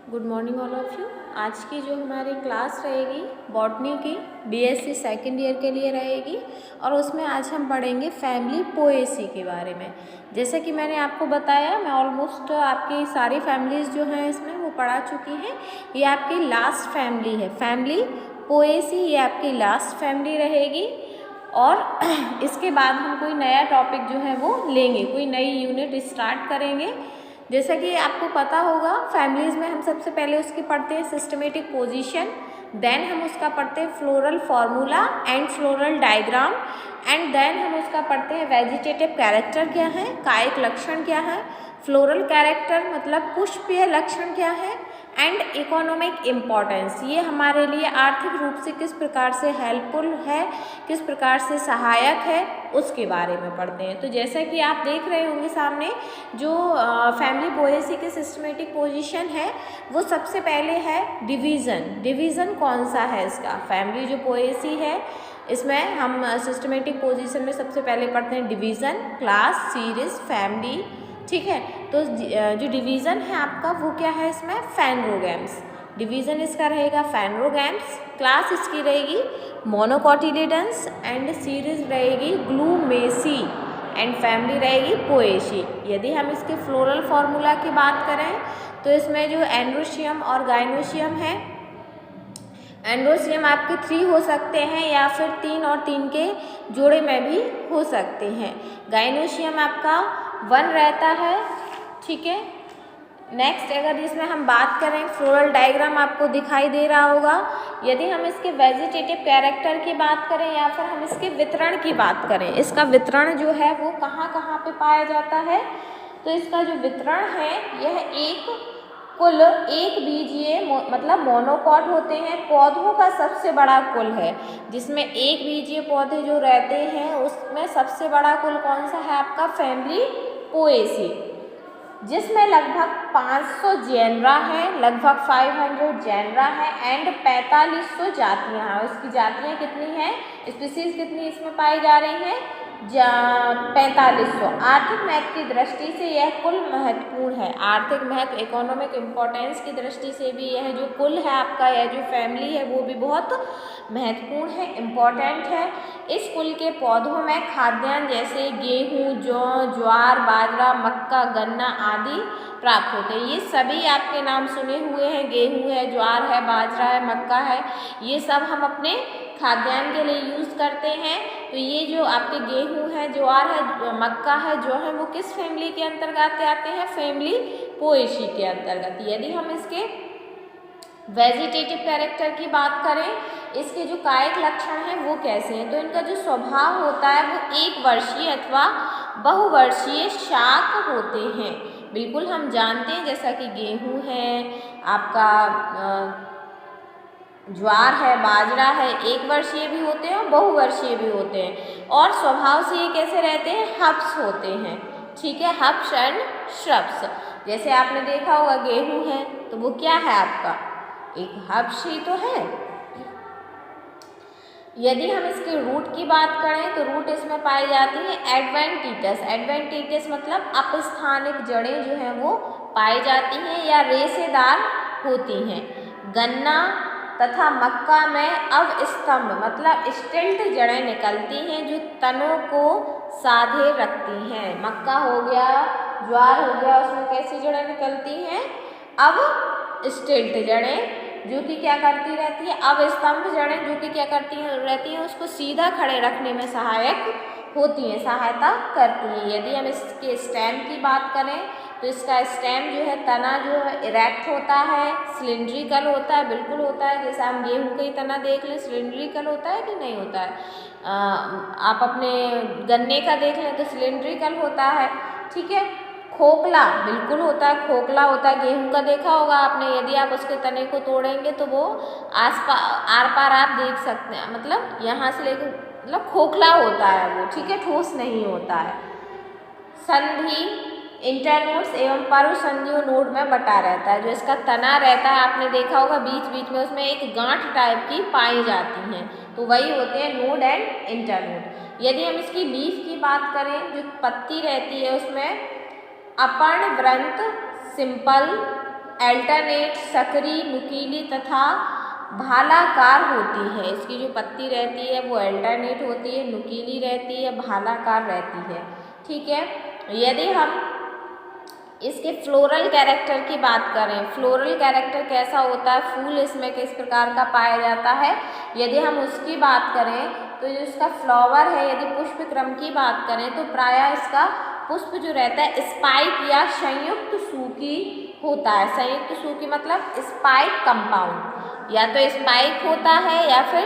Good morning all of you. आज की जो हमारी क्लास रहेगी बॉटनी की बीएससी सेकेंड ईयर के लिए रहेगी और उसमें आज हम पढ़ेंगे फैमिली पोएसी के बारे में। जैसे कि मैंने आपको बताया, मैं ऑलमोस्ट आपकी सारी फैमिलीज़ जो हैं इसमें वो पढ़ा चुकी हैं। ये आपकी लास्ट फैमिली है, फैमिली पोएसी, ये आपकी लास्ट फैमिली रहेगी। और इसके बाद हम कोई नया टॉपिक जो है वो लेंगे, कोई नई यूनिट स्टार्ट करेंगे। जैसा कि आपको पता होगा, फैमिलीज़ में हम सबसे पहले उसकी पढ़ते हैं सिस्टमेटिक पोजीशन, देन हम उसका पढ़ते हैं floral formula and floral diagram, and then हम उसका पढ़ते हैं वेजिटेटिव कैरेक्टर क्या है, कायिक लक्षण क्या है, फ्लोरल कैरेक्टर मतलब पुष्पीय लक्षण क्या है, एंड इकोनॉमिक इम्पॉर्टेंस, ये हमारे लिए आर्थिक रूप से किस प्रकार से हेल्पफुल है, किस प्रकार से सहायक है, उसके बारे में पढ़ते हैं। तो जैसा कि आप देख रहे होंगे सामने जो फैमिली पोएसी के सिस्टमेटिक पोजीशन है, वो सबसे पहले है डिवीज़न। डिवीज़न कौन सा है इसका? फैमिली जो पोएसी है इसमें हम सिस्टमेटिक पोजीशन में सबसे पहले पढ़ते हैं डिवीज़न, क्लास, सीरीज, फैमिली, ठीक है। तो जो डिवीज़न है आपका वो क्या है इसमें? फैनरोगैम्स। डिवीज़न इसका रहेगा फैनरोगैम्स, क्लास इसकी रहेगी मोनोकोटिलिडन्स, एंड सीरीज रहेगी ग्लूमेसी, एंड फैमिली रहेगी पोएसी। यदि हम इसके फ्लोरल फार्मूला की बात करें तो इसमें जो एंड्रोशियम और गाइनोशियम है, एंड्रोशियम आपके 3 हो सकते हैं या फिर 3 और 3 के जोड़े में भी हो सकते हैं। गाइनोशियम आपका 1 रहता है, ठीक है। नेक्स्ट अगर इसमें हम बात करें, फ्लोरल डायग्राम आपको दिखाई दे रहा होगा। यदि हम इसके वेजिटेटिव कैरेक्टर की बात करें या फिर हम इसके वितरण की बात करें, इसका वितरण जो है वो कहाँ कहाँ पे पाया जाता है, तो इसका जो वितरण है यह कुल एक बीजीय मतलब मोनोकॉट होते हैं, पौधों का सबसे बड़ा कुल है, जिसमें एक बीजीय पौधे जो रहते हैं उसमें सबसे बड़ा कुल कौन सा है आपका? फैमिली पोएसी, जिसमें लगभग 500 जेनरा है, लगभग 500 जेनरा है, एंड 4500 जातियाँ हैं। उसकी जातियाँ कितनी हैं, स्पीसीज कितनी इसमें पाई जा रही हैं? 4500। आर्थिक महत्व की दृष्टि से यह कुल महत्वपूर्ण है। आर्थिक महत्व, इकोनॉमिक इम्पोर्टेंस की दृष्टि से भी यह जो कुल है आपका, यह जो फैमिली है वो भी बहुत महत्वपूर्ण है, इम्पॉर्टेंट है। इस कुल के पौधों में खाद्यान्न जैसे गेहूँ, जौ, ज्वार, बाजरा, मक्का, गन्ना आदि प्राप्त होते हैं। ये सभी आपके नाम सुने हुए हैं, गेहूँ है, ज्वार है, बाजरा है, मक्का है, ये सब हम अपने खाद्यान्न के लिए यूज़ करते हैं। तो ये जो आपके गेहूँ है, ज्वार है, मक्का है, जो है वो किस फैमिली के अंतर्गत आते हैं? फैमिली पोएसी के अंतर्गत। यदि हम इसके वेजिटेटिव कैरेक्टर की बात करें, इसके जो कायिक लक्षण हैं वो कैसे हैं, तो इनका जो स्वभाव होता है वो एक वर्षीय अथवा बहुवर्षीय शाक होते हैं। बिल्कुल हम जानते हैं, जैसा कि गेहूँ है, आपका ज्वार है, बाजरा है, एक वर्षीय भी होते हैं और बहुवर्षीय भी होते हैं। और स्वभाव से ये कैसे रहते हैं? हब्स होते हैं, ठीक है, हब्स एंड श्रब्स। जैसे आपने देखा होगा गेहूँ है तो वो क्या है आपका? एक हब्स ही तो है। यदि हम इसकी रूट की बात करें तो रूट इसमें पाई जाती है एडवेंटिटस। एडवेंटिटस मतलब अपस्थानिक जड़ें जो हैं वो पाई जाती हैं या रेशेदार होती हैं। गन्ना तथा मक्का में अवस्तंभ मतलब स्टिल्ट जड़ें निकलती हैं जो तनों को साधे रखती हैं। मक्का हो गया, ज्वार हो गया, उसमें कैसी जड़ें निकलती हैं? अवस्टिल्ट जड़ें, जो कि क्या करती रहती है? अवस्तंभ जड़ें, जो कि क्या करती रहती हैं? उसको सीधा खड़े रखने में सहायक होती हैं, सहायता करती हैं। यदि हम इसके स्टेम की बात करें तो इसका स्टेम जो है, तना जो है इरेक्ट होता है, सिलिंड्रिकल होता है, बिल्कुल होता है। जैसे हम गेहूँ का ही तना देख लें, सिलिंड्रिकल होता है कि नहीं होता है? आप अपने गन्ने का देख लें तो सिलिंड्रिकल होता है, ठीक है। खोखला बिल्कुल होता है, खोखला होता है। गेहूं का देखा होगा आपने, यदि आप उसके तने को तोड़ेंगे तो वो आर पार आप देख सकते हैं, मतलब यहाँ से लेकर मतलब खोखला होता है वो, ठीक है, ठोस नहीं होता है। संधि इंटरनोड्स एवं परसंधियों नोड में बटा रहता है। जो इसका तना रहता है आपने देखा होगा, बीच बीच में उसमें एक गांठ टाइप की पाई जाती हैं, तो वही होते हैं नोड एंड इंटरनोड। यदि हम इसकी लीफ की बात करें, जो पत्ती रहती है उसमें अपर्ण वृंत, सिंपल अल्टरनेट, सकरी, नुकीली तथा भालाकार होती है। इसकी जो पत्ती रहती है वो अल्टरनेट होती है, नुकीली रहती है, भालाकार रहती है। ठीक है, यदि हम इसके फ्लोरल कैरेक्टर की बात करें, फ्लोरल कैरेक्टर कैसा होता है, फूल इसमें किस प्रकार का पाया जाता है, यदि हम उसकी बात करें तो जो इसका फ्लावर है, यदि पुष्प क्रम की बात करें तो प्रायः इसका पुष्प जो रहता है स्पाइक या संयुक्त सूकी होता है। संयुक्त सूकी मतलब स्पाइक कंपाउंड, या तो स्पाइक होता है या फिर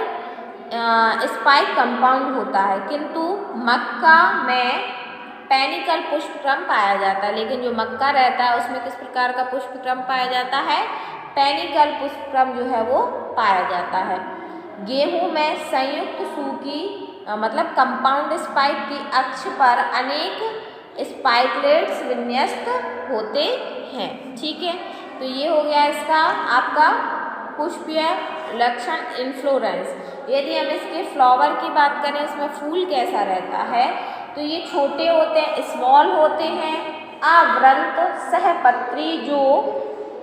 स्पाइक कंपाउंड होता है। किंतु मक्का में पैनिकल पुष्पक्रम पाया जाता है। लेकिन जो मक्का रहता है उसमें किस प्रकार का पुष्पक्रम पाया जाता है, पैनिकल पुष्पक्रम जो है वो पाया जाता है। गेहूं में संयुक्त सूकी मतलब कंपाउंड स्पाइक की अक्ष पर अनेक स्पाइकलेट्स विन्यस्त होते हैं। ठीक है, तो ये हो गया इसका आपका पुष्पीय लक्षण, इन्फ्लोरेंस। यदि हम इसके फ्लावर की बात करें, इसमें फूल कैसा रहता है, तो ये छोटे होते हैं, स्मॉल होते हैं, आवृंत सहपत्री जो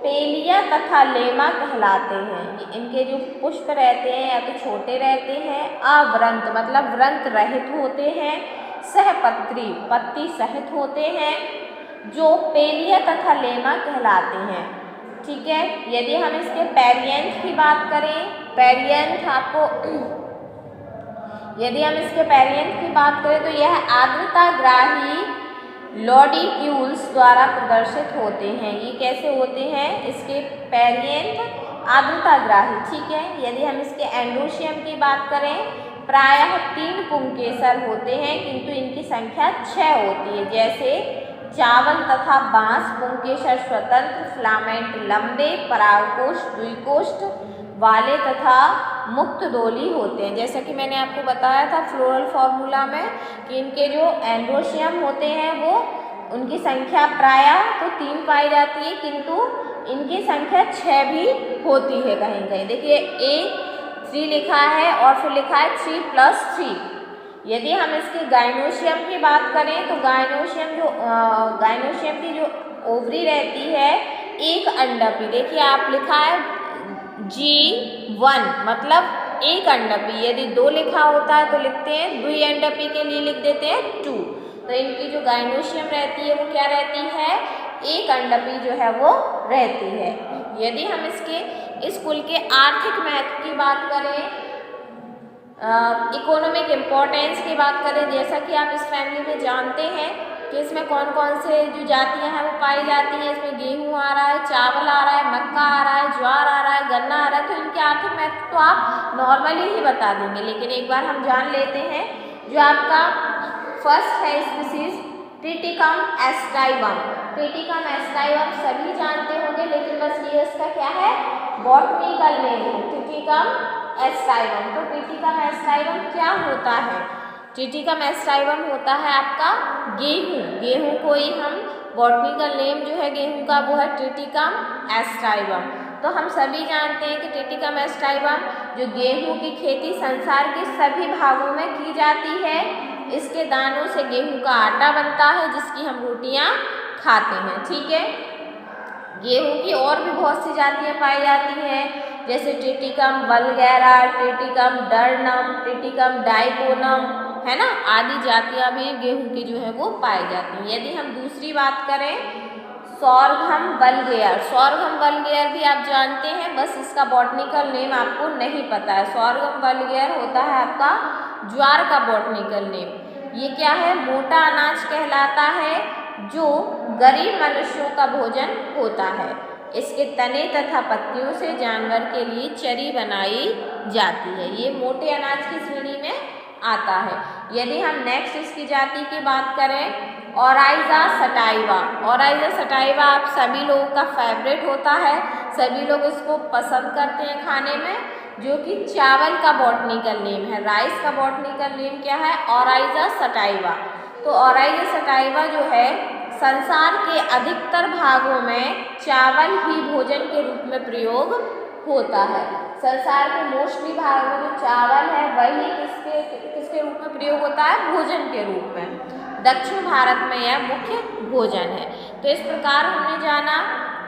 पेलिया तथा लेमा कहलाते हैं। इनके जो पुष्प रहते हैं या तो छोटे रहते हैं, आवृंत मतलब व्रंत रहित होते हैं, सहपत्री पत्ती सहित होते हैं, जो पेलिया तथा लेमा कहलाते हैं। ठीक है, यदि हम इसके पेरियंथ की बात करें, पेरियंथ आपको यदि हम इसके पेरियंथ की बात करें तो यह आर्द्रताग्राही लॉडिक्यूल्स द्वारा प्रदर्शित होते हैं। ये कैसे होते हैं, इसके पेरियंथ आर्द्रताग्राही। ठीक है, यदि हम इसके एंड्रोशियम की बात करें, प्रायः 3 पुंकेसर होते हैं, किंतु इनकी संख्या 6 होती है। जैसे चावल तथा बांस पुंकेसर स्वतंत्र, फिलामेंट लंबे, परागकोष्ठ द्विकोष्ठ वाले तथा मुक्त डोली होते हैं। जैसा कि मैंने आपको बताया था फ्लोरल फॉर्मूला में कि इनके जो एंड्रोशियम होते हैं वो उनकी संख्या प्रायः तो 3 पाई जाती है, किंतु इनकी संख्या 6 भी होती है कहीं कहीं। देखिए A3 लिखा है और फिर लिखा है 3+3। यदि हम इसके गाइनोशियम की बात करें तो गाइनोशियम की जो ओवरी रहती है एक अंडापी, देखिए आप लिखा है G1 मतलब एक अंडापी। यदि 2 लिखा होता है तो लिखते हैं द्विअंडापी, के लिए लिख देते हैं 2। तो इनकी जो गाइनोशियम रहती है वो क्या रहती है, एक अंडापी जो है वो रहती है। यदि हम इस कुल के आर्थिक महत्व की बात करें, इकोनॉमिक इम्पोर्टेंस की बात करें, जैसा कि आप इस फैमिली में जानते हैं कि इसमें कौन कौन से जो जातियां हैं वो पाई जाती हैं। इसमें गेहूं आ रहा है, चावल आ रहा है, मक्का आ रहा है, ज्वार आ रहा है, गन्ना आ रहा है। तो इनके आर्थिक महत्व तो आप नॉर्मली ही बता देंगे, लेकिन एक बार हम जान लेते हैं। जो आपका फर्स्ट है स्पीसीज ट्रिटिकम एस्टाइवम। ट्रिटिकम एस्टाइवम सभी जानते होंगे, लेकिन बस ये इसका क्या है, बॉटनिकल नेम है, ट्रिटिकम एस्टाइवम। तो ट्रिटिकम एस्टाइवम क्या होता है, ट्रिटिकम एस्टाइवम होता है आपका गेहूं को ही हम बॉटनिकल नेम जो है गेहूं का वो है ट्रिटिकम एस्टाइवम। तो हम सभी जानते हैं कि ट्रिटिकम एस्टाइवम जो गेहूं की खेती संसार के सभी भागों में की जाती है। इसके दानों से गेहूं का आटा बनता है जिसकी हम रोटियां खाते हैं। ठीक है, गेहूं की और भी बहुत सी जातियां पाई जाती हैं, जैसे ट्रिटिकम वल्गैरा, ट्रिटिकम डर्नम, ट्रिटिकम डाइकोनम, है ना, आदि जातियां भी गेहूं की जो है वो पाई जाती हैं। यदि हम दूसरी बात करें सोरघम वल्गेयर, सोरघम वल्गेयर भी आप जानते हैं, बस इसका बॉटनिकल नेम आपको नहीं पता है। सोरघम वल्गेयर होता है आपका ज्वार का बॉटनिकल नेम। ये क्या है, मोटा अनाज कहलाता है जो गरीब मनुष्यों का भोजन होता है। इसके तने तथा पत्तियों से जानवर के लिए चरी बनाई जाती है। ये मोटे अनाज की श्रेणी में आता है। यदि हम नेक्स्ट इसकी जाति की बात करें, ओराइजा सटाइवा। ओराइजा सटाइवा आप सभी लोगों का फेवरेट होता है, सभी लोग इसको पसंद करते हैं खाने में, जो कि चावल का बॉटनिकल नेम है। राइस का बॉटनिकल नेम क्या है, ओराइजा सटाइवा। तो ओराइजा सटाइवा जो है संसार के अधिकतर भागों में चावल ही भोजन के रूप में प्रयोग होता है। संसार के मोस्टली भागों में जो चावल है वही किसके रूप में प्रयोग होता है, भोजन के रूप में। दक्षिण भारत में यह मुख्य भोजन है। तो इस प्रकार हमने जाना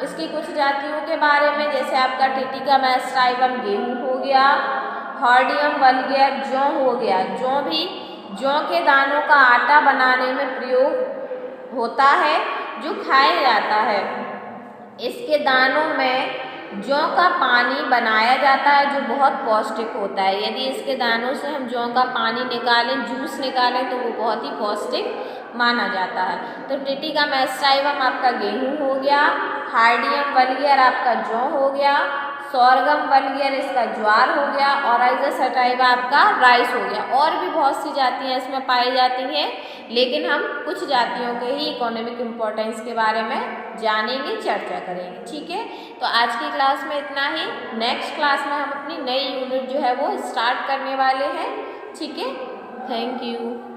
इसकी कुछ जातियों के बारे में, जैसे आपका टिटिका मैस्टाइवम गेहूँ हो गया, हॉर्डियम वल्गेर जौ हो गया। जौ भी जौ के दानों का आटा बनाने में प्रयोग होता है, जो खाया जाता है। इसके दानों में जौ का पानी बनाया जाता है, जो बहुत पौष्टिक होता है। यदि इसके दानों से हम जौ का पानी निकालें, जूस निकालें, तो वो बहुत ही पौष्टिक माना जाता है। तो टिटिका मैस्टाइवम आपका गेहूँ हो गया, हार्डियम वल्गेर आपका जौ हो गया, सोरगम वल्गेर इसका ज्वार हो गया, और अल्जा सटाइवा आपका राइस हो गया। और भी बहुत सी जातियाँ इसमें पाई जाती हैं, लेकिन हम कुछ जातियों के ही इकोनॉमिक इम्पोर्टेंस के बारे में जानेंगे, चर्चा करेंगे। ठीक है, तो आज की क्लास में इतना ही। नेक्स्ट क्लास में हम अपनी नई यूनिट जो है वो स्टार्ट करने वाले हैं। ठीक है, थैंक यू।